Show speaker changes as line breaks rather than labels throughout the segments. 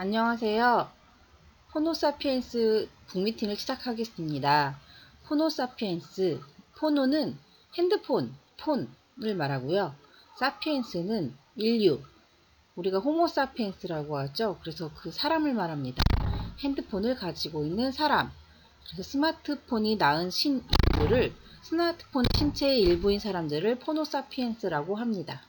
안녕하세요. 호모사피엔스 북미팅을 시작하겠습니다. 호모사피엔스, 포노는 핸드폰, 폰을 말하고요. 사피엔스는 인류, 우리가 호모사피엔스라고 하죠. 그래서 그 사람을 말합니다. 핸드폰을 가지고 있는 사람. 그래서 스마트폰이 낳은 인류를, 스마트폰 신체의 일부인 사람들을 포노사피엔스라고 합니다.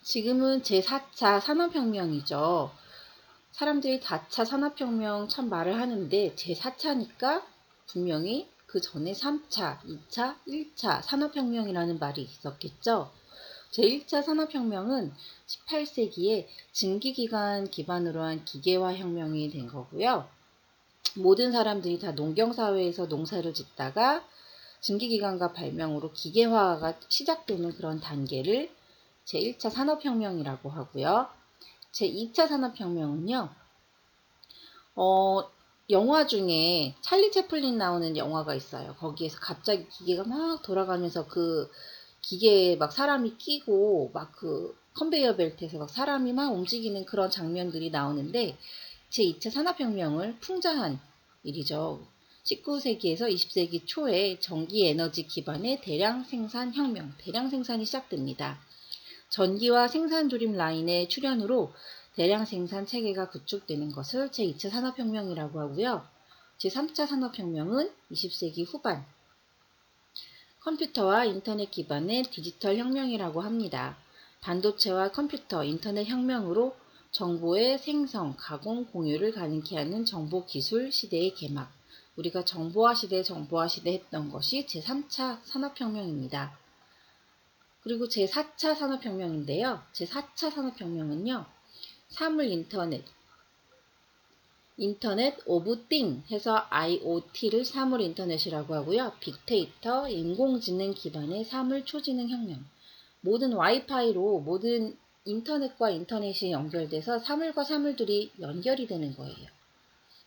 지금은 제4차 산업혁명이죠. 사람들이 4차 산업혁명 참 말을 하는데 제4차니까 분명히 그 전에 3차, 2차, 1차 산업혁명이라는 말이 있었겠죠. 제1차 산업혁명은 18세기에 증기기관 기반으로 한 기계화 혁명이 된 거고요. 모든 사람들이 다 농경사회에서 농사를 짓다가 증기기관과 발명으로 기계화가 시작되는 그런 단계를 제1차 산업혁명이라고 하고요. 제2차 산업혁명은요. 영화 중에 찰리 채플린 나오는 영화가 있어요. 거기에서 갑자기 기계가 막 돌아가면서 그 기계에 막 사람이 끼고 막 그 컨베이어 벨트에서 막 사람이 막 움직이는 그런 장면들이 나오는데 제2차 산업혁명을 풍자한 일이죠. 19세기에서 20세기 초에 전기 에너지 기반의 대량 생산 혁명, 대량 생산이 시작됩니다. 전기와 생산 조립 라인의 출현으로 대량 생산 체계가 구축되는 것을 제2차 산업혁명이라고 하고요. 제3차 산업혁명은 20세기 후반, 컴퓨터와 인터넷 기반의 디지털 혁명이라고 합니다. 반도체와 컴퓨터, 인터넷 혁명으로 정보의 생성, 가공, 공유를 가능케 하는 정보기술 시대의 개막. 우리가 정보화 시대 했던 것이 제3차 산업혁명입니다. 그리고 제4차 산업혁명인데요. 제4차 산업혁명은요. 사물 인터넷 오브 띵 해서 IoT를 사물 인터넷이라고 하고요. 빅데이터, 인공지능 기반의 사물 초지능 혁명. 모든 와이파이로 모든 인터넷과 인터넷이 연결돼서 사물과 사물들이 연결이 되는 거예요.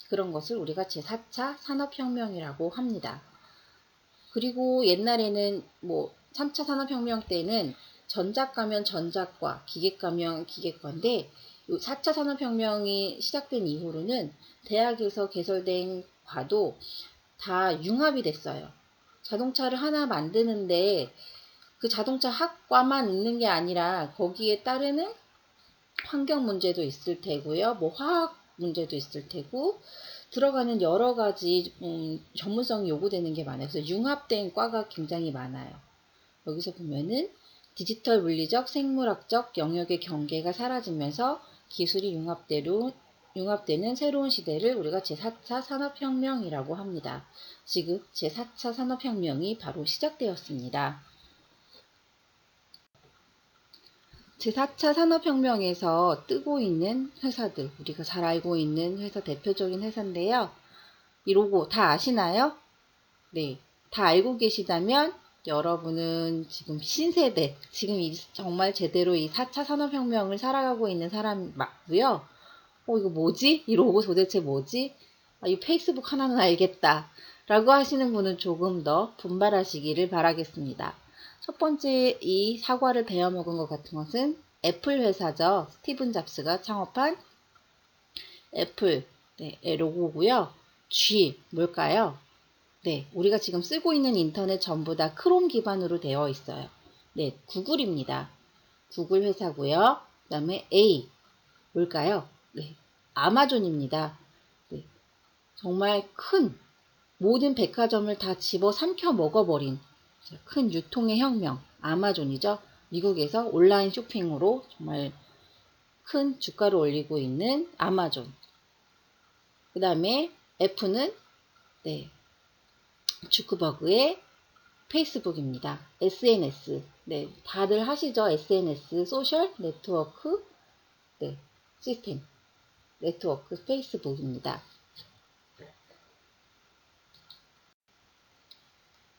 그런 것을 우리가 제4차 산업혁명이라고 합니다. 그리고 옛날에는 3차 산업혁명 때는 전자가면 전자과, 기계가면 기계과인데 4차 산업혁명이 시작된 이후로는 대학에서 개설된 과도 다 융합이 됐어요. 자동차를 하나 만드는데 그 자동차 학과만 있는 게 아니라 거기에 따르는 환경 문제도 있을 테고요. 화학 문제도 있을 테고 들어가는 여러 가지 전문성이 요구되는 게 많아요. 그래서 융합된 과가 굉장히 많아요. 여기서 보면은 디지털 물리적, 생물학적 영역의 경계가 사라지면서 기술이 융합되는 새로운 시대를 우리가 제4차 산업혁명이라고 합니다. 지금 제4차 산업혁명이 바로 시작되었습니다. 제4차 산업혁명에서 뜨고 있는 회사들, 우리가 잘 알고 있는 회사 대표적인 회사인데요. 이 로고 다 아시나요? 네, 다 알고 계시다면 여러분은 지금 신세대, 지금 정말 제대로 이 4차 산업혁명을 살아가고 있는 사람 맞고요. 이거 뭐지? 이 로고 도대체 뭐지? 이 페이스북 하나는 알겠다. 라고 하시는 분은 조금 더 분발하시기를 바라겠습니다. 첫 번째 이 사과를 베어먹은 것 같은 것은 애플 회사죠. 스티븐 잡스가 창업한 애플 로고고요. G 뭘까요? 네, 우리가 지금 쓰고 있는 인터넷 전부 다 크롬 기반으로 되어 있어요. 네, 구글입니다. 구글 회사고요. 그 다음에 A 뭘까요? 네, 아마존입니다. 네, 정말 큰 모든 백화점을 다 집어삼켜 먹어버린 큰 유통의 혁명 아마존이죠. 미국에서 온라인 쇼핑으로 정말 큰 주가를 올리고 있는 아마존. 그 다음에 F는 주크버그의 페이스북입니다. SNS. 네, 다들 하시죠? SNS, 소셜 네트워크, 시스템, 네트워크, 페이스북입니다.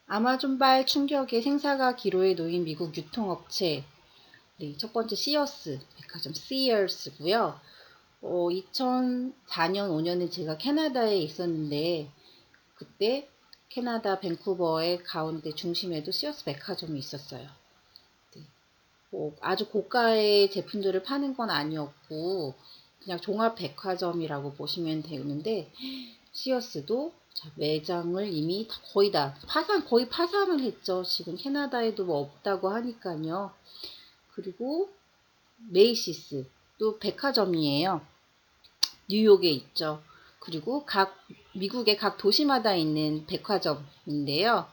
아마존발 충격의 생사가 기로에 놓인 미국 유통업체. 네, 첫 번째 시어스, 백화점 Sears고요. 2004년, 5년에 제가 캐나다에 있었는데 그때 캐나다 밴쿠버의 가운데 중심에도 시어스 백화점이 있었어요. 네. 뭐 아주 고가의 제품들을 파는 건 아니었고 그냥 종합 백화점이라고 보시면 되는데 시어스도 매장을 이미 거의 다 거의 파산을 했죠. 지금 캐나다에도 뭐 없다고 하니까요. 그리고 메이시스도 백화점이에요. 뉴욕에 있죠. 그리고 미국의 각 도시마다 있는 백화점인데요.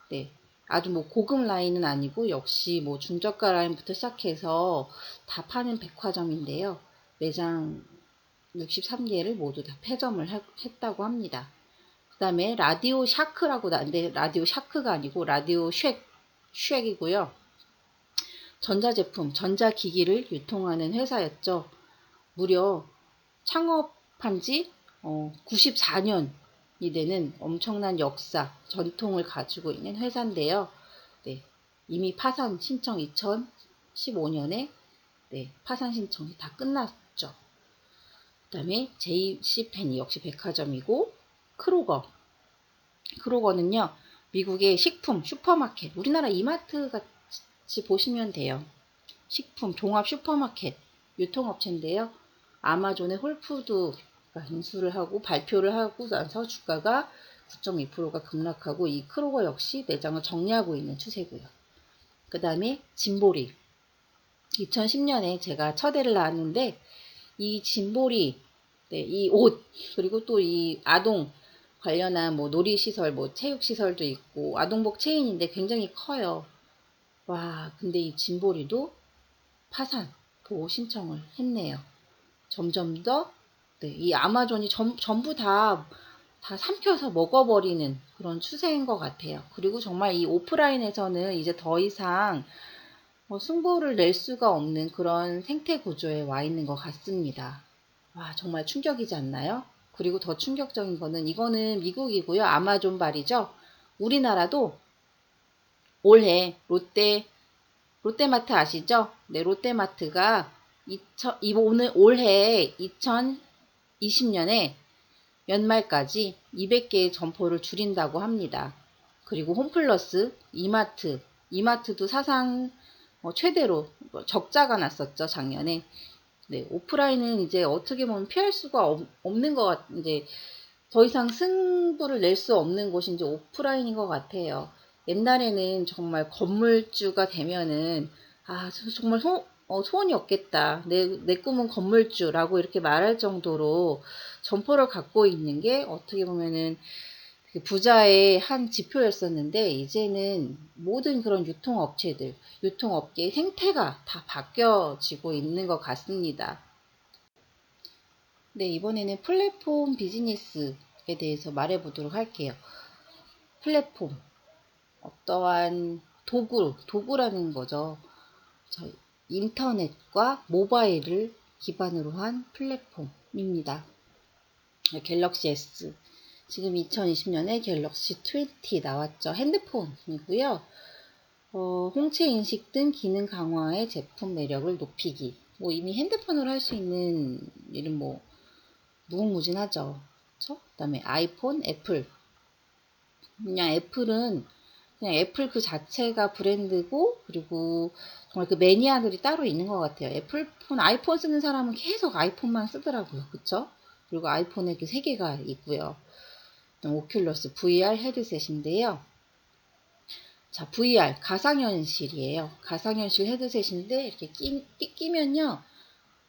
네. 아주 뭐 고급 라인은 아니고 역시 뭐 중저가 라인부터 시작해서 다 파는 백화점인데요. 매장 63개를 모두 다 폐점을 했다고 합니다. 그 다음에 라디오 샤크라고 나는데 라디오 샤크가 아니고 라디오 쉑이고요. 전자제품, 전자기기를 유통하는 회사였죠. 무려 창업한 지 94년이 되는 엄청난 역사, 전통을 가지고 있는 회사인데요. 네, 이미 파산 신청 2015년에 파산 신청이 다 끝났죠. 그 다음에 JC펜이 역시 백화점이고 크로거는요. 미국의 식품 슈퍼마켓, 우리나라 이마트 같이 보시면 돼요. 식품 종합 슈퍼마켓 유통업체인데요. 아마존의 홀푸드가 인수를 하고 발표를 하고 나서 주가가 9.2%가 급락하고 이 크로거 역시 매장을 정리하고 있는 추세고요. 그 다음에 짐보리 2010년에 제가 첫애를 낳았는데 이 짐보리 이 옷 그리고 또 이 아동 관련한 뭐 놀이시설 뭐 체육시설도 있고 아동복 체인인데 굉장히 커요. 와 근데 이 짐보리도 파산 보호 신청을 했네요. 점점 더 이 아마존이 전부 다 삼켜서 먹어버리는 그런 추세인 것 같아요. 그리고 정말 이 오프라인에서는 이제 더 이상 승부를 낼 수가 없는 그런 생태 구조에 와 있는 것 같습니다. 와 정말 충격이지 않나요? 그리고 더 충격적인 거는 이거는 미국이고요. 아마존발이죠. 우리나라도 올해 롯데마트 아시죠? 네, 롯데마트가 올해 2020년에 연말까지 200개의 점포를 줄인다고 합니다. 그리고 홈플러스, 이마트도 사상 최대로 적자가 났었죠, 작년에. 네, 오프라인은 이제 어떻게 보면 피할 수가 없는 것 이제 더 이상 승부를 낼 수 없는 곳이 이제 오프라인인 것 같아요. 옛날에는 정말 건물주가 되면은 정말 소원이 없겠다. 내 꿈은 건물주라고 이렇게 말할 정도로 점포를 갖고 있는 게 어떻게 보면은 부자의 한 지표였었는데 이제는 모든 그런 유통업체들, 유통업계의 생태가 다 바뀌어지고 있는 것 같습니다. 네, 이번에는 플랫폼 비즈니스에 대해서 말해보도록 할게요. 플랫폼, 어떠한 도구라는 거죠. 인터넷과 모바일을 기반으로 한 플랫폼입니다. 갤럭시 S. 지금 2020년에 갤럭시 20 나왔죠. 핸드폰이고요. 홍채 인식 등 기능 강화의 제품 매력을 높이기. 뭐 이미 핸드폰으로 할 수 있는 일은 뭐 무궁무진하죠. 그쵸? 그 다음에 아이폰, 애플. 그냥 애플 그 자체가 브랜드고, 그리고 정말 그 매니아들이 따로 있는 것 같아요. 아이폰 쓰는 사람은 계속 아이폰만 쓰더라고요. 그쵸? 그리고 아이폰에 그 3개가 있고요. 오큘러스 VR 헤드셋인데요. 자, VR 가상현실이에요. 가상현실 헤드셋인데 이렇게 끼면요,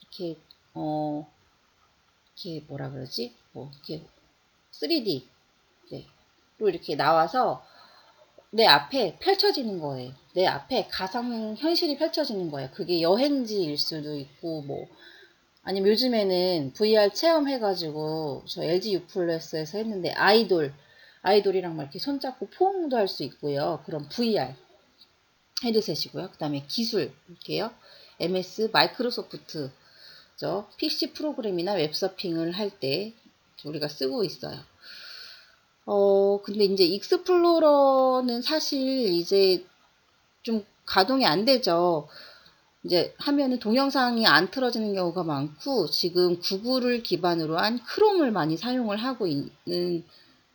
이렇게 이렇게 뭐라 그러지? 이렇게 3D 로 이렇게 나와서 내 앞에 펼쳐지는 거예요. 내 앞에 가상현실이 펼쳐지는 거예요. 그게 여행지일 수도 있고 아니면 요즘에는 VR 체험해가지고 저 LG U+에서 했는데 아이돌이랑 막 이렇게 손잡고 포옹도 할 수 있고요. 그런 VR 헤드셋이고요. 그 다음에 기술 볼게요. MS 마이크로소프트 PC 프로그램이나 웹서핑을 할 때 우리가 쓰고 있어요. 근데 이제 익스플로러는 사실 이제 좀 가동이 안 되죠. 이제 하면은 동영상이 안 틀어지는 경우가 많고, 지금 구글을 기반으로 한 크롬을 많이 사용을 하고 있는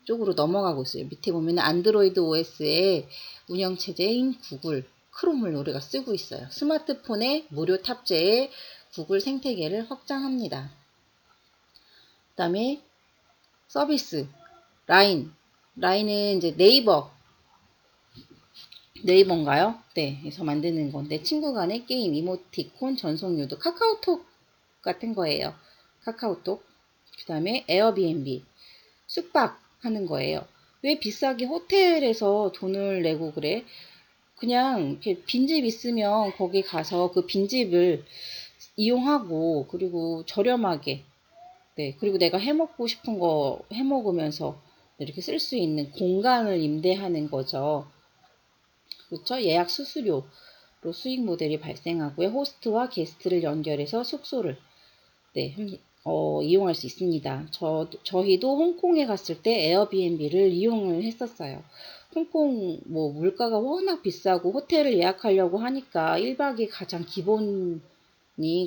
쪽으로 넘어가고 있어요. 밑에 보면 안드로이드 OS의 운영체제인 구글 크롬을 우리가 쓰고 있어요. 스마트폰에 무료 탑재해 구글 생태계를 확장합니다. 그 다음에 서비스 라인은 이제 네이버인가요? 네, 그래서 만드는 건데 친구 간의 게임, 이모티콘, 전송 유도, 카카오톡 같은 거예요. 카카오톡. 그 다음에 에어비앤비, 숙박하는 거예요. 왜 비싸게 호텔에서 돈을 내고 그래? 그냥 이렇게 빈집 있으면 거기 가서 그 빈집을 이용하고 그리고 저렴하게 네, 그리고 내가 해먹고 싶은 거 해먹으면서 이렇게 쓸 수 있는 공간을 임대하는 거죠. 그렇죠? 예약 수수료로 수익 모델이 발생하고요. 호스트와 게스트를 연결해서 숙소를 네, 이용할 수 있습니다. 저희도 홍콩에 갔을 때 에어비앤비를 이용을 했었어요. 홍콩 뭐 물가가 워낙 비싸고 호텔을 예약하려고 하니까 1박이 가장 기본이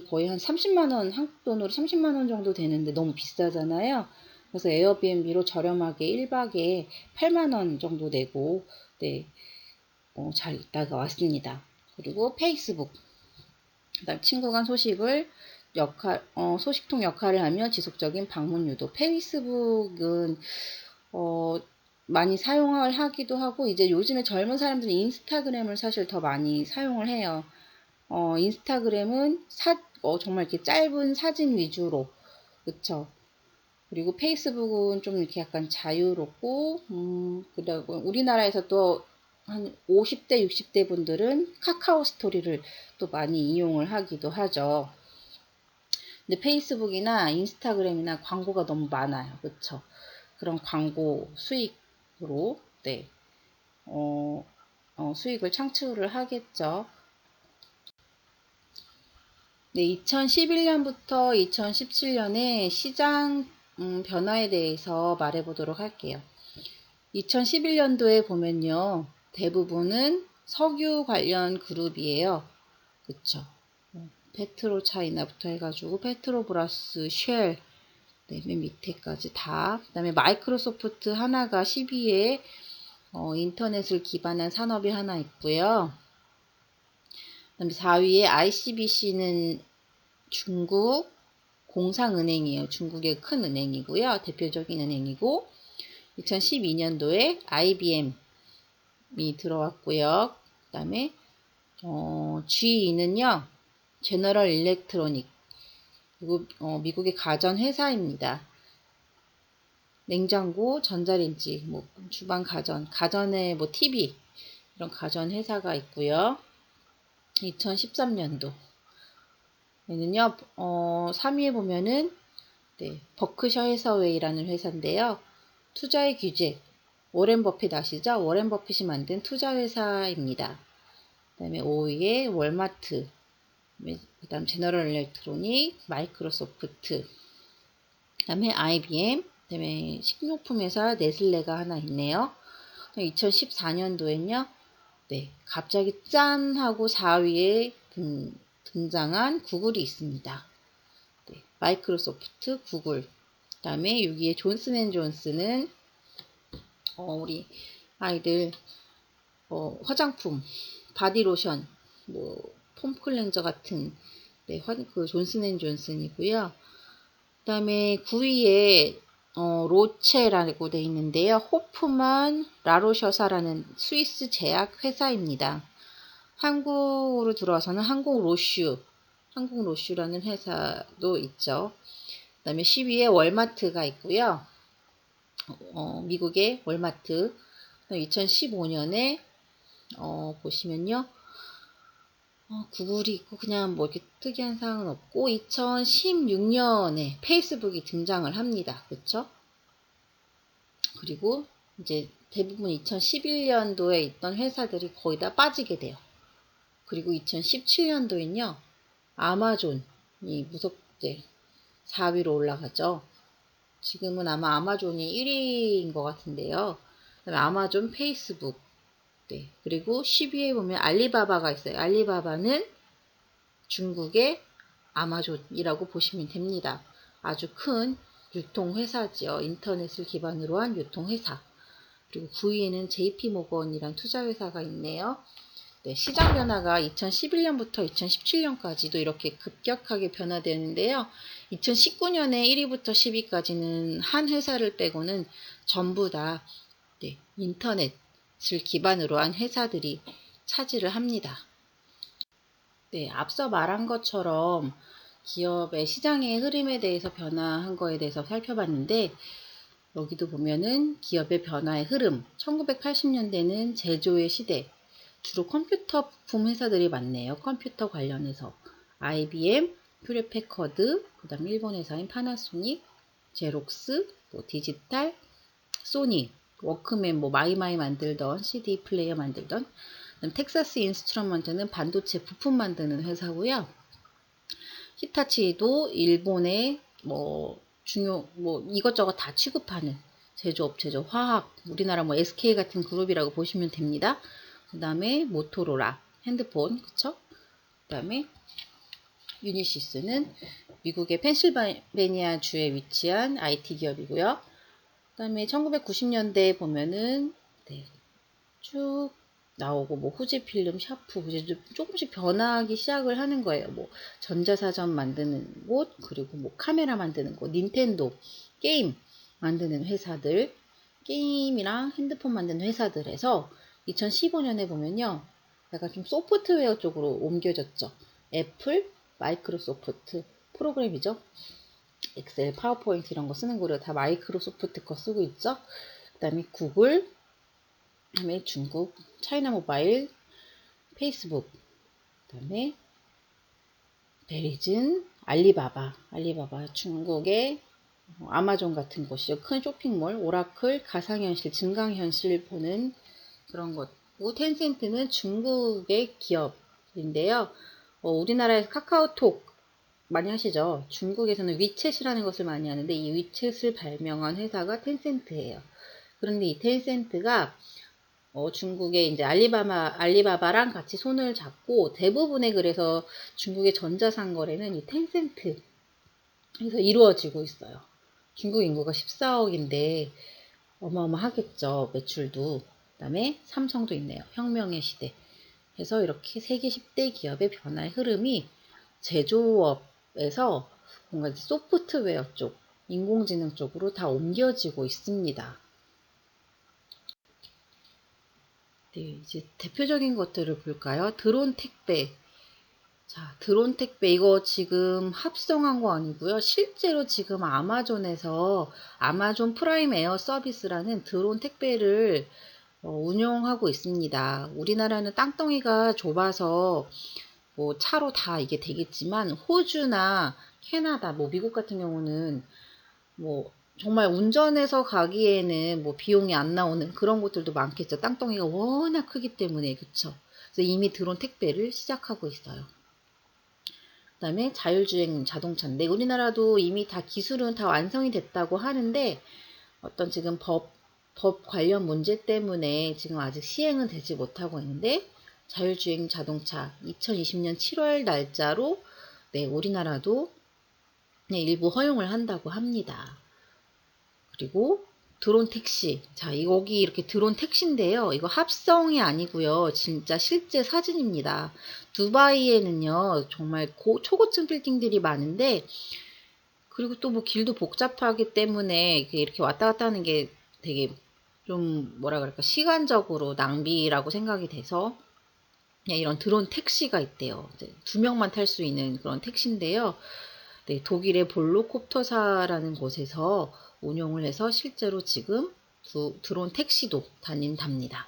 거의 한 30만원, 한국 돈으로 30만원 정도 되는데 너무 비싸잖아요. 그래서 에어비앤비로 저렴하게 1박에 8만원 정도 내고 네, 잘 있다가 왔습니다. 그리고 페이스북. 그다음 친구 간 소식통 역할을 하며 지속적인 방문 유도. 페이스북은 많이 사용을 하기도 하고 이제 요즘에 젊은 사람들은 인스타그램을 사실 더 많이 사용을 해요. 인스타그램은 정말 이렇게 짧은 사진 위주로 그쵸. 그리고 페이스북은 좀 이렇게 약간 자유롭고 그리고 우리나라에서 또 한 50대, 60대 분들은 카카오 스토리를 또 많이 이용을 하기도 하죠. 근데 페이스북이나 인스타그램이나 광고가 너무 많아요. 그쵸? 그런 광고 수익으로, 네, 수익을 창출을 하겠죠. 네, 2011년부터 2017년의 시장 변화에 대해서 말해보도록 할게요. 2011년도에 보면요. 대부분은 석유 관련 그룹이에요. 그쵸? 페트로 차이나부터 해가지고 페트로브라스, 쉘, 네, 맨 밑에까지 다. 그 다음에 마이크로소프트 하나가 12위에 인터넷을 기반한 산업이 하나 있고요. 그 다음에 4위에 ICBC는 중국 공상은행이에요. 중국의 큰 은행이고요. 대표적인 은행이고 2012년도에 IBM이 들어왔고요. 그 다음에 GE는요. 제너럴 일렉트로닉 미국의 가전 회사입니다. 냉장고, 전자레인지, 뭐 주방 가전에 뭐 TV 이런 가전 회사가 있고요. 2013년도 에는요. 3위에 보면은 네, 버크셔 해서웨이라는 회사인데요. 투자의 규제 워렌 버핏 아시죠? 워렌 버핏이 만든 투자 회사입니다. 그다음에 5위에 월마트, 그다음 제너럴 일렉트로닉, 마이크로소프트, 그다음에 IBM, 그다음에 식료품 회사 네슬레가 하나 있네요. 2014년도엔요. 네, 갑자기 짠 하고 4위에 등장한 구글이 있습니다. 네, 마이크로소프트, 구글. 그다음에 6위에 존슨앤존슨은 우리 아이들 화장품, 바디로션, 뭐 폼클렌저 같은 네, 그 존슨앤존슨이고요. 그 다음에 9위에 로체라고 되어 있는데요. 호프만 라로셔사라는 스위스 제약 회사입니다. 한국으로 들어와서는 한국로슈라는 회사도 있죠. 그 다음에 10위에 월마트가 있고요. 미국의 월마트. 2015년에 보시면요. 구글이 있고 그냥 뭐 이렇게 특이한 사항은 없고 2016년에 페이스북이 등장을 합니다. 그렇죠? 그리고 이제 대부분 2011년도에 있던 회사들이 거의 다 빠지게 돼요. 그리고 2017년도엔요. 아마존이 무섭게 4위로 올라가죠. 지금은 아마 아마존이 1위인 것 같은데요. 그다음에 아마존, 페이스북, 네. 그리고 10위에 보면 알리바바가 있어요. 알리바바는 중국의 아마존이라고 보시면 됩니다. 아주 큰 유통회사지요. 인터넷을 기반으로 한 유통회사. 그리고 9위에는 JP모건이란 투자회사가 있네요. 네, 시장 변화가 2011년부터 2017년까지도 이렇게 급격하게 변화되는데요. 2019년에 1위부터 10위까지는 한 회사를 빼고는 전부 다 네, 인터넷을 기반으로 한 회사들이 차지를 합니다. 네, 앞서 말한 것처럼 기업의 시장의 흐름에 대해서 변화한 거에 대해서 살펴봤는데, 여기도 보면은 기업의 변화의 흐름, 1980년대는 제조의 시대, 주로 컴퓨터 부품 회사들이 많네요. 컴퓨터 관련해서 IBM, 휴렛패커드, 그 다음 일본 회사인 파나소닉, 제록스, 뭐 디지털, 소니, 워크맨, 뭐 마이마이 만들던 CD 플레이어 만들던, 텍사스 인스트루먼트는 반도체 부품 만드는 회사고요. 히타치도 일본의 뭐 이것저것 다 취급하는 제조업체죠. 화학, 우리나라 뭐 SK 같은 그룹이라고 보시면 됩니다. 그 다음에 모토로라, 핸드폰, 그쵸? 그 다음에 유니시스는 미국의 펜실베니아 주에 위치한 IT 기업이고요. 그 다음에 1990년대에 보면은 네, 쭉 나오고 뭐 후지필름, 샤프 이제 조금씩 변화하기 시작을 하는 거예요. 뭐 전자사전 만드는 곳, 그리고 뭐 카메라 만드는 곳, 닌텐도 게임 만드는 회사들, 게임이랑 핸드폰 만드는 회사들에서 2015년에 보면요, 약간 좀 소프트웨어 쪽으로 옮겨졌죠. 애플, 마이크로소프트 프로그램이죠. 엑셀, 파워포인트 이런 거 쓰는 거를 다 마이크로소프트 거 쓰고 있죠. 그 다음에 구글, 그다음에 중국, 차이나 모바일, 페이스북, 그다음에 베리즌, 알리바바 중국의 아마존 같은 곳이죠. 큰 쇼핑몰, 오라클, 가상현실, 증강현실 보는 그런 것고, 텐센트는 중국의 기업인데요. 우리나라에서 카카오톡 많이 하시죠. 중국에서는 위챗이라는 것을 많이 하는데 이 위챗을 발명한 회사가 텐센트예요. 그런데 이 텐센트가 중국의 이제 알리바바랑 같이 손을 잡고 대부분의 그래서 중국의 전자상거래는 이 텐센트에서 이루어지고 있어요. 중국 인구가 14억인데 어마어마하겠죠. 매출도. 그 다음에 삼성도 있네요. 혁명의 시대. 그래서 이렇게 세계 10대 기업의 변화의 흐름이 제조업에서 뭔가 이제 소프트웨어 쪽, 인공지능 쪽으로 다 옮겨지고 있습니다. 네, 이제 대표적인 것들을 볼까요? 드론 택배. 자, 드론 택배 이거 지금 합성한 거 아니고요. 실제로 지금 아마존에서 아마존 프라임 에어 서비스라는 드론 택배를 운영하고 있습니다. 우리나라는 땅덩이가 좁아서 뭐 차로 다 이게 되겠지만 호주나 캐나다, 뭐 미국 같은 경우는 뭐 정말 운전해서 가기에는 뭐 비용이 안 나오는 그런 곳들도 많겠죠. 땅덩이가 워낙 크기 때문에. 그쵸? 그래서 이미 드론 택배를 시작하고 있어요. 그 다음에 자율주행 자동차인데 우리나라도 이미 다 기술은 다 완성이 됐다고 하는데 어떤 지금 법 관련 문제 때문에 지금 아직 시행은 되지 못하고 있는데 자율주행 자동차 2020년 7월 날짜로 네, 우리나라도 네, 일부 허용을 한다고 합니다. 그리고 드론 택시. 자, 여기 이렇게 드론 택시인데요. 이거 합성이 아니고요. 진짜 실제 사진입니다. 두바이에는요, 정말 초고층 빌딩들이 많은데, 그리고 또 뭐 길도 복잡하기 때문에 이렇게 왔다 갔다 하는 게 되게 좀 뭐라 그럴까, 시간적으로 낭비라고 생각이 돼서, 그냥 이런 드론 택시가 있대요. 2명만 탈 수 있는 그런 택시인데요. 네, 독일의 볼로콥터사라는 곳에서 운용을 해서 실제로 지금 드론 택시도 다닌답니다.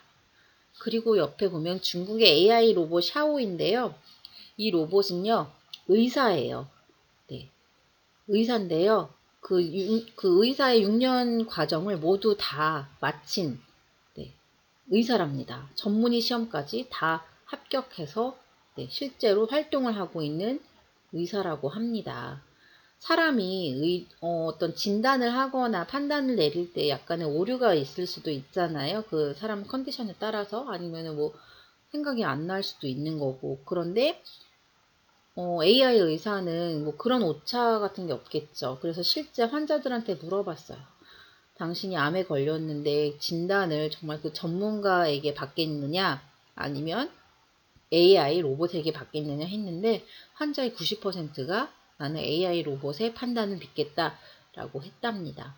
그리고 옆에 보면 중국의 AI 로봇 샤오인데요. 이 로봇은요, 의사예요. 네, 의사인데요. 그 의사의 6년 과정을 모두 다 마친 네, 의사랍니다. 전문의 시험까지 다 합격해서 네, 실제로 활동을 하고 있는 의사라고 합니다. 사람이 어떤 진단을 하거나 판단을 내릴 때 약간의 오류가 있을 수도 있잖아요. 그 사람 컨디션에 따라서 아니면 뭐 생각이 안 날 수도 있는 거고. 그런데 AI 의사는 뭐 그런 오차 같은 게 없겠죠. 그래서 실제 환자들한테 물어봤어요. 당신이 암에 걸렸는데 진단을 정말 그 전문가에게 받겠느냐? 아니면 AI 로봇에게 받겠느냐 했는데 환자의 90%가 나는 AI 로봇의 판단을 믿겠다라고 했답니다.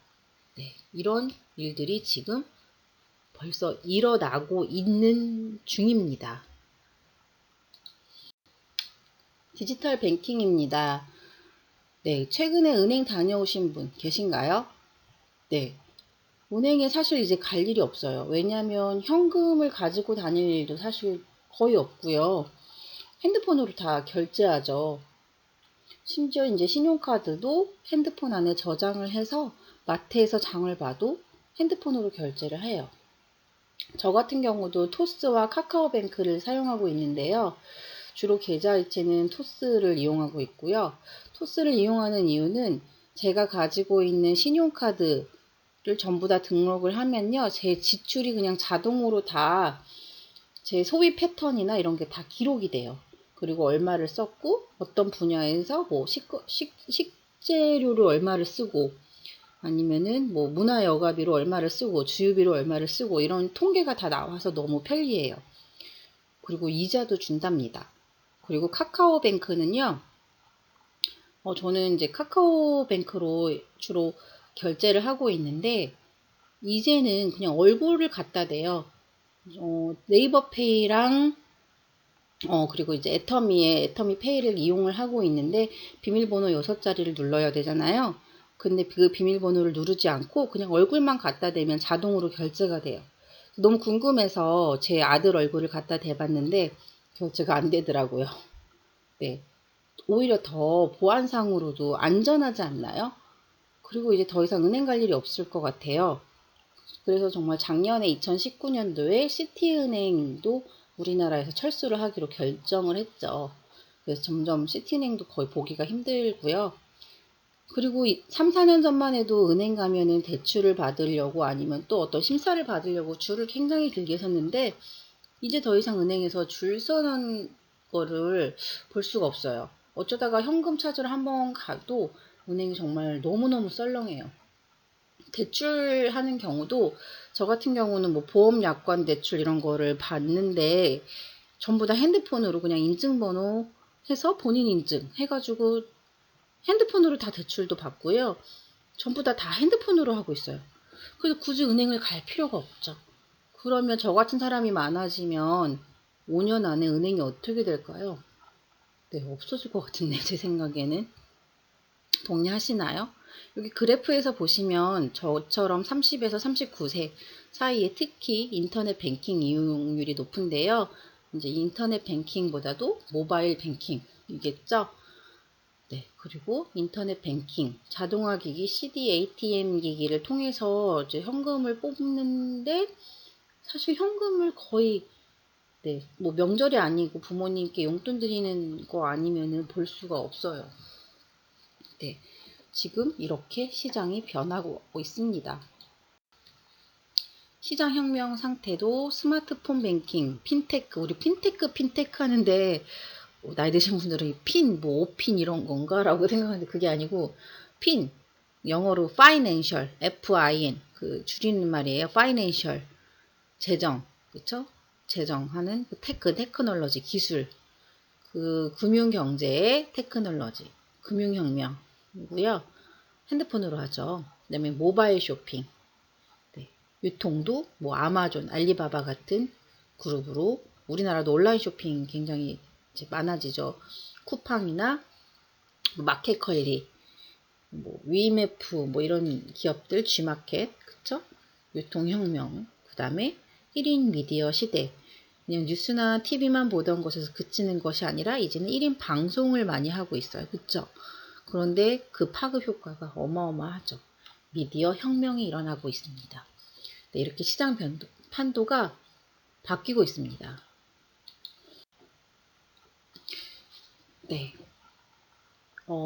네, 이런 일들이 지금 벌써 일어나고 있는 중입니다. 디지털 뱅킹입니다. 네, 최근에 은행 다녀오신 분 계신가요? 네, 은행에 사실 이제 갈 일이 없어요. 왜냐하면 현금을 가지고 다닐 일도 사실 거의 없고요. 핸드폰으로 다 결제하죠. 심지어 이제 신용카드도 핸드폰 안에 저장을 해서 마트에서 장을 봐도 핸드폰으로 결제를 해요. 저 같은 경우도 토스와 카카오뱅크를 사용하고 있는데요. 주로 계좌이체는 토스를 이용하고 있고요. 토스를 이용하는 이유는 제가 가지고 있는 신용카드를 전부 다 등록을 하면요. 제 지출이 그냥 자동으로 다 제 소비 패턴이나 이런 게 다 기록이 돼요. 그리고 얼마를 썼고 어떤 분야에서 뭐 식재료를 얼마를 쓰고 아니면은 뭐 문화여가비로 얼마를 쓰고 주유비로 얼마를 쓰고 이런 통계가 다 나와서 너무 편리해요. 그리고 이자도 준답니다. 그리고 카카오뱅크는요. 저는 이제 카카오뱅크로 주로 결제를 하고 있는데 이제는 그냥 얼굴을 갖다 대요. 네이버페이랑 그리고 이제 애터미 페이를 이용을 하고 있는데 비밀번호 6자리를 눌러야 되잖아요. 근데 그 비밀번호를 누르지 않고 그냥 얼굴만 갖다 대면 자동으로 결제가 돼요. 너무 궁금해서 제 아들 얼굴을 갖다 대봤는데 결제가 안 되더라고요. 네. 오히려 더 보안상으로도 안전하지 않나요? 그리고 이제 더 이상 은행 갈 일이 없을 것 같아요. 그래서 정말 작년에 2019년도에 시티은행도 우리나라에서 철수를 하기로 결정을 했죠. 그래서 점점 시티은행도 거의 보기가 힘들고요. 그리고 3, 4년 전만 해도 은행 가면은 대출을 받으려고 아니면 또 어떤 심사를 받으려고 줄을 굉장히 길게 섰는데 이제 더 이상 은행에서 줄 서는 거를 볼 수가 없어요. 어쩌다가 현금 찾으러 한번 가도 은행이 정말 너무너무 썰렁해요. 대출하는 경우도 저 같은 경우는 뭐 보험 약관 대출 이런 거를 받는데 전부 다 핸드폰으로 그냥 인증번호 해서 본인 인증 해가지고 핸드폰으로 다 대출도 받고요. 전부 다 핸드폰으로 하고 있어요. 그래서 굳이 은행을 갈 필요가 없죠. 그러면 저 같은 사람이 많아지면 5년 안에 은행이 어떻게 될까요? 네, 없어질 것 같은데 제 생각에는. 동의하시나요? 여기 그래프에서 보시면 저처럼 30에서 39세 사이에 특히 인터넷 뱅킹 이용률이 높은데요. 이제 인터넷 뱅킹보다도 모바일 뱅킹이겠죠? 네, 그리고 인터넷 뱅킹, 자동화 기기, CD, ATM 기기를 통해서 이제 현금을 뽑는데 사실 현금을 거의 네, 뭐 명절이 아니고 부모님께 용돈 드리는 거 아니면은 볼 수가 없어요. 네, 지금 이렇게 시장이 변하고 있습니다. 시장 혁명 상태도 스마트폰 뱅킹, 핀테크, 우리 핀테크 하는데 나이 드신 분들은 뭐 5핀 이런 건가? 라고 생각하는데 그게 아니고 핀, 영어로 financial, FIN, 그 줄이는 말이에요. financial, 재정, 그쵸? 재정하는 그 테크놀로지, 기술, 그 금융경제의 테크놀로지, 금융혁명이고요. 핸드폰으로 하죠. 그 다음에 모바일 쇼핑, 네. 유통도 뭐 아마존, 알리바바 같은 그룹으로 우리나라도 온라인 쇼핑 굉장히 이제 많아지죠. 쿠팡이나 마켓컬리, 뭐 위메프 뭐 이런 기업들, G마켓, 그쵸? 유통혁명, 그 다음에 1인 미디어 시대. 그냥 뉴스나 TV만 보던 것에서 그치는 것이 아니라 이제는 1인 방송을 많이 하고 있어요. 그쵸? 그런데 그 파급 효과가 어마어마하죠. 미디어 혁명이 일어나고 있습니다. 네, 이렇게 시장 판도가 바뀌고 있습니다. 네.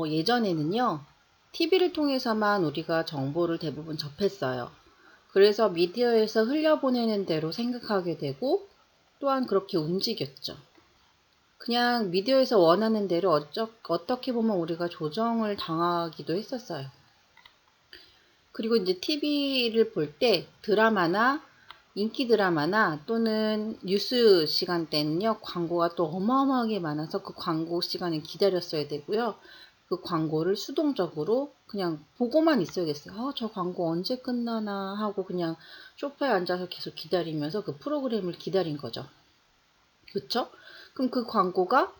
예전에는요, TV를 통해서만 우리가 정보를 대부분 접했어요. 그래서 미디어에서 흘려보내는 대로 생각하게 되고, 또한 그렇게 움직였죠. 그냥 미디어에서 원하는 대로 어떻게 보면 우리가 조정을 당하기도 했었어요. 그리고 이제 TV를 볼 때 드라마나 인기 드라마나 또는 뉴스 시간대는요, 광고가 또 어마어마하게 많아서 그 광고 시간을 기다렸어야 되고요. 그 광고를 수동적으로 그냥 보고만 있어야겠어요. 저 광고 언제 끝나나 하고 그냥 소파에 앉아서 계속 기다리면서 그 프로그램을 기다린 거죠. 그쵸? 그럼 그 광고가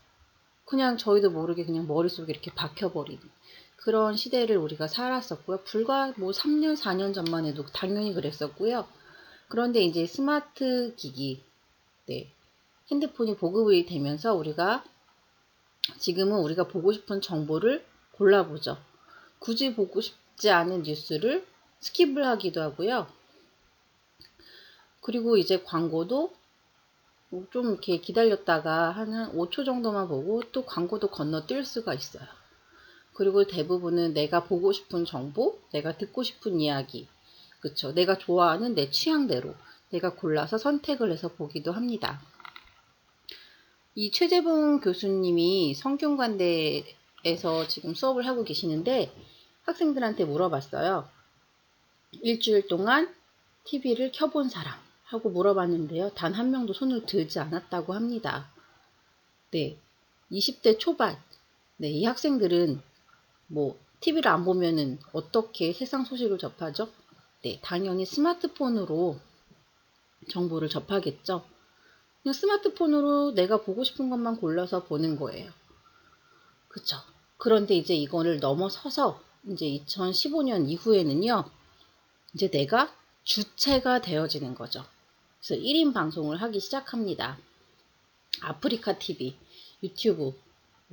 그냥 저희도 모르게 그냥 머릿속에 이렇게 박혀버리는 그런 시대를 우리가 살았었고요. 불과 뭐 3년, 4년 전만 해도 당연히 그랬었고요. 그런데 이제 스마트 기기, 네, 핸드폰이 보급이 되면서 지금은 우리가 보고 싶은 정보를 골라보죠. 굳이 보고 싶지 않은 뉴스를 스킵을 하기도 하고요. 그리고 이제 광고도 좀 이렇게 기다렸다가 한 5초 정도만 보고 또 광고도 건너뛸 수가 있어요. 그리고 대부분은 내가 보고 싶은 정보, 내가 듣고 싶은 이야기, 그쵸? 내가 좋아하는 내 취향대로 내가 골라서 선택을 해서 보기도 합니다. 이 최재봉 교수님이 성균관대에서 지금 수업을 하고 계시는데 학생들한테 물어봤어요. 일주일 동안 TV를 켜본 사람 하고 물어봤는데요. 단 한 명도 손을 들지 않았다고 합니다. 네, 20대 초반. 네, 이 학생들은 뭐 TV를 안 보면은 어떻게 세상 소식을 접하죠? 네, 당연히 스마트폰으로 정보를 접하겠죠. 그냥 스마트폰으로 내가 보고 싶은 것만 골라서 보는 거예요. 그쵸? 그런데 이제 이거를 넘어서서 이제 2015년 이후에는요. 이제 내가 주체가 되어지는 거죠. 그래서 1인 방송을 하기 시작합니다. 아프리카 TV, 유튜브,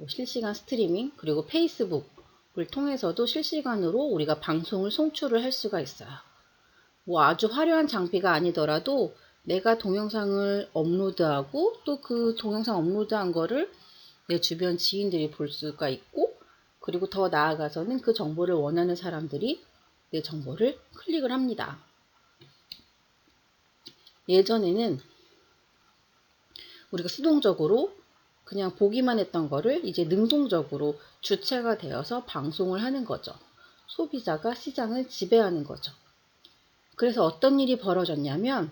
실시간 스트리밍, 그리고 페이스북을 통해서도 실시간으로 우리가 방송을 송출을 할 수가 있어요. 뭐 아주 화려한 장비가 아니더라도 내가 동영상을 업로드하고 또 그 동영상 업로드한 거를 내 주변 지인들이 볼 수가 있고, 그리고 더 나아가서는 그 정보를 원하는 사람들이 내 정보를 클릭을 합니다. 예전에는 우리가 수동적으로 그냥 보기만 했던 거를 이제 능동적으로 주체가 되어서 방송을 하는 거죠. 소비자가 시장을 지배하는 거죠. 그래서 어떤 일이 벌어졌냐면,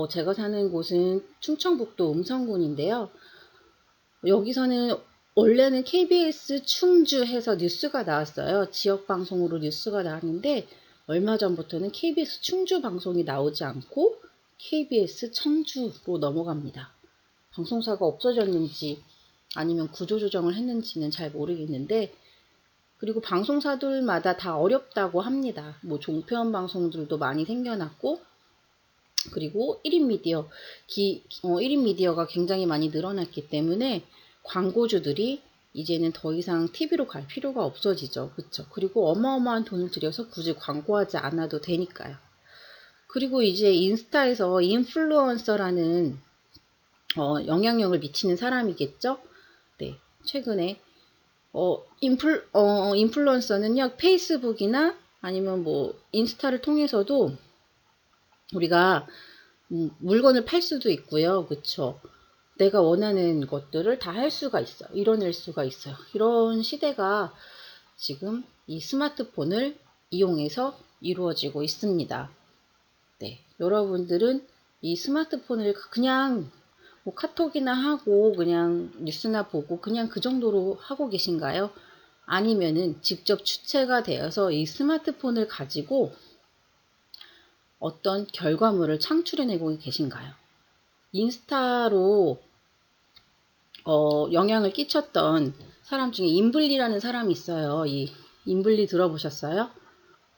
제가 사는 곳은 충청북도 음성군인데요. 여기서는 원래는 KBS 충주해서 뉴스가 나왔어요. 지역 방송으로 뉴스가 나왔는데 얼마 전부터는 KBS 충주 방송이 나오지 않고 KBS 청주로 넘어갑니다. 방송사가 없어졌는지 아니면 구조조정을 했는지는 잘 모르겠는데, 그리고 방송사들마다 다 어렵다고 합니다. 뭐 종편 방송들도 많이 생겨났고, 그리고 1인 미디어, 1인 미디어가 굉장히 많이 늘어났기 때문에 광고주들이 이제는 더 이상 TV로 갈 필요가 없어지죠. 그쵸? 그리고 어마어마한 돈을 들여서 굳이 광고하지 않아도 되니까요. 그리고 이제 인스타에서 인플루언서라는 영향력을 미치는 사람이겠죠? 네. 최근에 인플루언서는요, 페이스북이나 아니면 뭐 인스타를 통해서도 우리가 물건을 팔 수도 있고요. 그쵸? 내가 원하는 것들을 다 할 수가 있어요. 이뤄낼 수가 있어요. 이런 시대가 지금 이 스마트폰을 이용해서 이루어지고 있습니다. 네. 여러분들은 이 스마트폰을 그냥 뭐 카톡이나 하고 그냥 뉴스나 보고 그냥 그 정도로 하고 계신가요? 아니면은 직접 주체가 되어서 이 스마트폰을 가지고 어떤 결과물을 창출해내고 계신가요? 인스타로 영향을 끼쳤던 사람 중에 인블리라는 사람이 있어요. 이 인블리 들어보셨어요?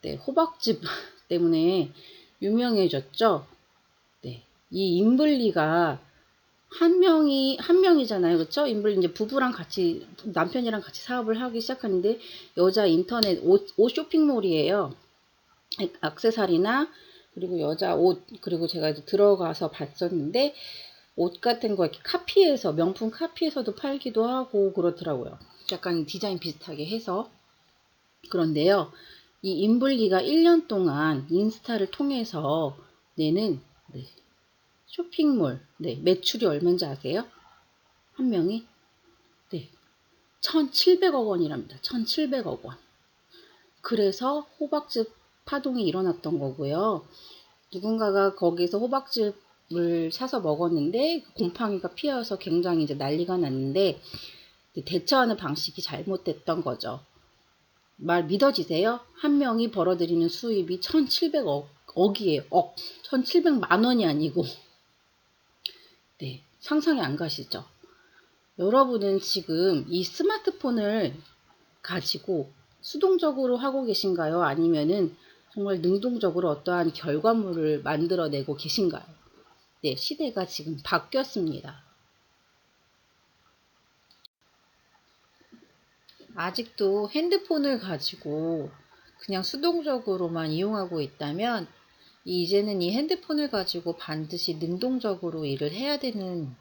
네, 호박즙 때문에 유명해졌죠. 네, 이 인블리가 한 명이잖아요. 그쵸? 인블리 이제 부부랑 같이, 남편이랑 같이 사업을 하기 시작하는데, 여자 인터넷 옷 쇼핑몰이에요. 액세서리나, 그리고 여자 옷, 그리고 제가 이제 들어가서 봤었는데, 옷 같은 거 이렇게 카피해서, 명품 카피해서도 팔기도 하고 그렇더라고요. 약간 디자인 비슷하게 해서. 그런데요, 이 인블리가 1년 동안 인스타를 통해서 내는, 네, 쇼핑몰, 네, 매출이 얼마인지 아세요? 한 명이? 네, 1,700억 원이랍니다. 1,700억 원. 그래서 호박즙 파동이 일어났던 거고요. 누군가가 거기서 호박즙을 사서 먹었는데 곰팡이가 피어서 굉장히 이제 난리가 났는데 대처하는 방식이 잘못됐던 거죠. 말 믿어지세요? 한 명이 벌어들이는 수입이 1700억이에요. 1700만 원이 아니고. 네, 상상이 안 가시죠? 여러분은 지금 이 스마트폰을 가지고 수동적으로 하고 계신가요? 아니면은 정말 능동적으로 어떠한 결과물을 만들어내고 계신가요? 네, 시대가 지금 바뀌었습니다. 아직도 핸드폰을 가지고 그냥 수동적으로만 이용하고 있다면 이제는 이 핸드폰을 가지고 반드시 능동적으로 일을 해야 되는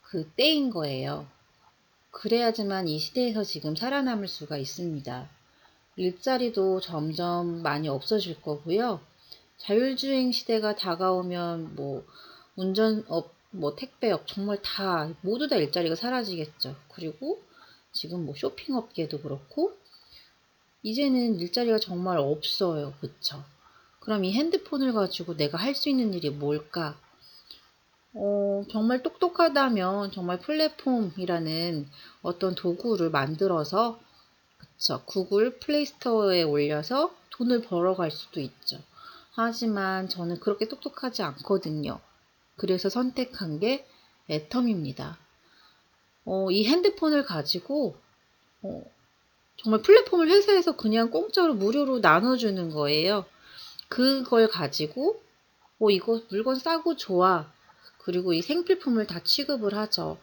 그 때인 거예요. 그래야지만 이 시대에서 지금 살아남을 수가 있습니다. 일자리도 점점 많이 없어질 거고요. 자율주행 시대가 다가오면 뭐 운전업, 뭐 택배업 정말 다 모두 다 일자리가 사라지겠죠. 그리고 지금 뭐 쇼핑업계도 그렇고 이제는 일자리가 정말 없어요. 그쵸? 그럼 이 핸드폰을 가지고 내가 할 수 있는 일이 뭘까? 정말 똑똑하다면 정말 플랫폼이라는 어떤 도구를 만들어서 그쵸? 구글 플레이스토어에 올려서 돈을 벌어갈 수도 있죠. 하지만 저는 그렇게 똑똑하지 않거든요. 그래서 선택한 게 애텀입니다. 이 핸드폰을 가지고 정말 플랫폼을 회사에서 그냥 공짜로 무료로 나눠주는 거예요. 그걸 가지고 이거 물건 싸고 좋아. 그리고 이 생필품을 다 취급을 하죠.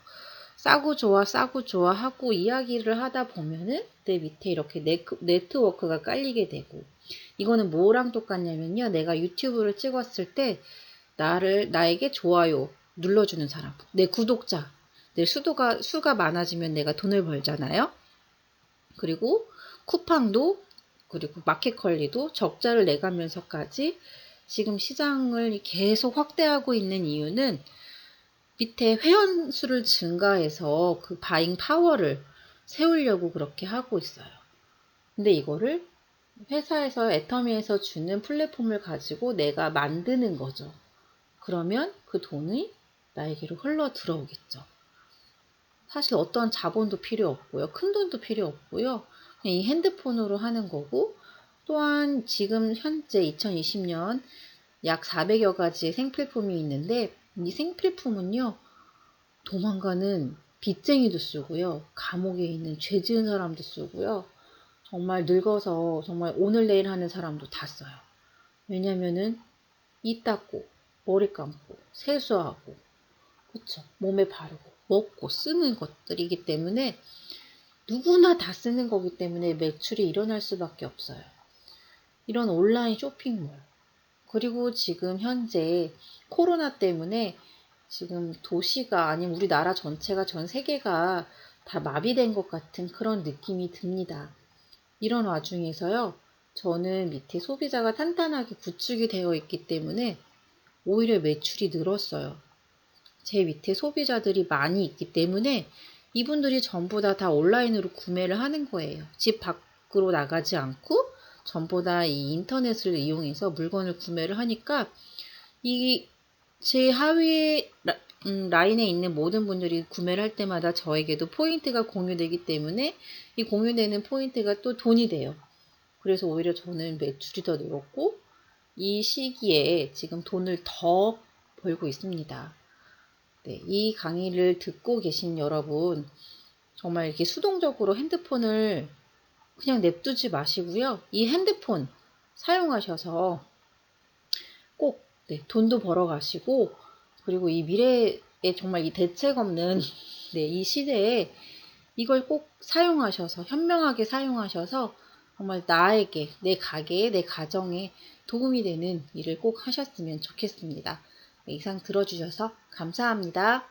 싸고 좋아, 싸고 좋아 하고 이야기를 하다 보면은 내 밑에 이렇게 네트워크가 깔리게 되고 이거는 뭐랑 똑같냐면요. 내가 유튜브를 찍었을 때 나에게 좋아요 눌러주는 사람, 내 구독자, 내 수가 많아지면 내가 돈을 벌잖아요. 그리고 쿠팡도 그리고 마켓컬리도 적자를 내가면서까지 지금 시장을 계속 확대하고 있는 이유는 밑에 회원 수를 증가해서 그 바잉 파워를 세우려고 그렇게 하고 있어요. 근데 이거를 회사에서 애터미에서 주는 플랫폼을 가지고 내가 만드는 거죠. 그러면 그 돈이 나에게로 흘러 들어오겠죠. 사실 어떤 자본도 필요 없고요. 큰 돈도 필요 없고요. 그냥 이 핸드폰으로 하는 거고 또한 지금 현재 2020년 약 400여 가지의 생필품이 있는데 이 생필품은요. 도망가는 빚쟁이도 쓰고요. 감옥에 있는 죄 지은 사람도 쓰고요. 정말 늙어서 정말 오늘 내일 하는 사람도 다 써요. 왜냐면은 이 닦고 머리 감고 세수하고 그쵸 몸에 바르고 먹고 쓰는 것들이기 때문에 누구나 다 쓰는 거기 때문에 매출이 일어날 수밖에 없어요. 이런 온라인 쇼핑몰 그리고 지금 현재 코로나 때문에 지금 도시가 아닌 우리나라 전체가 전 세계가 다 마비된 것 같은 그런 느낌이 듭니다. 이런 와중에서요. 저는 밑에 소비자가 탄탄하게 구축이 되어 있기 때문에 오히려 매출이 늘었어요. 제 밑에 소비자들이 많이 있기 때문에 이분들이 전부 다 온라인으로 구매를 하는 거예요. 집 밖으로 나가지 않고 전부 다 이 인터넷을 이용해서 물건을 구매를 하니까 이 제 하위 라인에 있는 모든 분들이 구매를 할 때마다 저에게도 포인트가 공유되기 때문에 이 공유되는 포인트가 또 돈이 돼요. 그래서 오히려 저는 매출이 더 늘었고 이 시기에 지금 돈을 더 벌고 있습니다. 네, 이 강의를 듣고 계신 여러분 정말 이렇게 수동적으로 핸드폰을 그냥 냅두지 마시고요. 이 핸드폰 사용하셔서 꼭 돈도 벌어 가시고 그리고 이 미래에 정말 이 대책 없는 이 시대에 이걸 꼭 사용하셔서 현명하게 사용하셔서 정말 나에게 내 가게에 내 가정에 도움이 되는 일을 꼭 하셨으면 좋겠습니다. 이상 들어주셔서 감사합니다.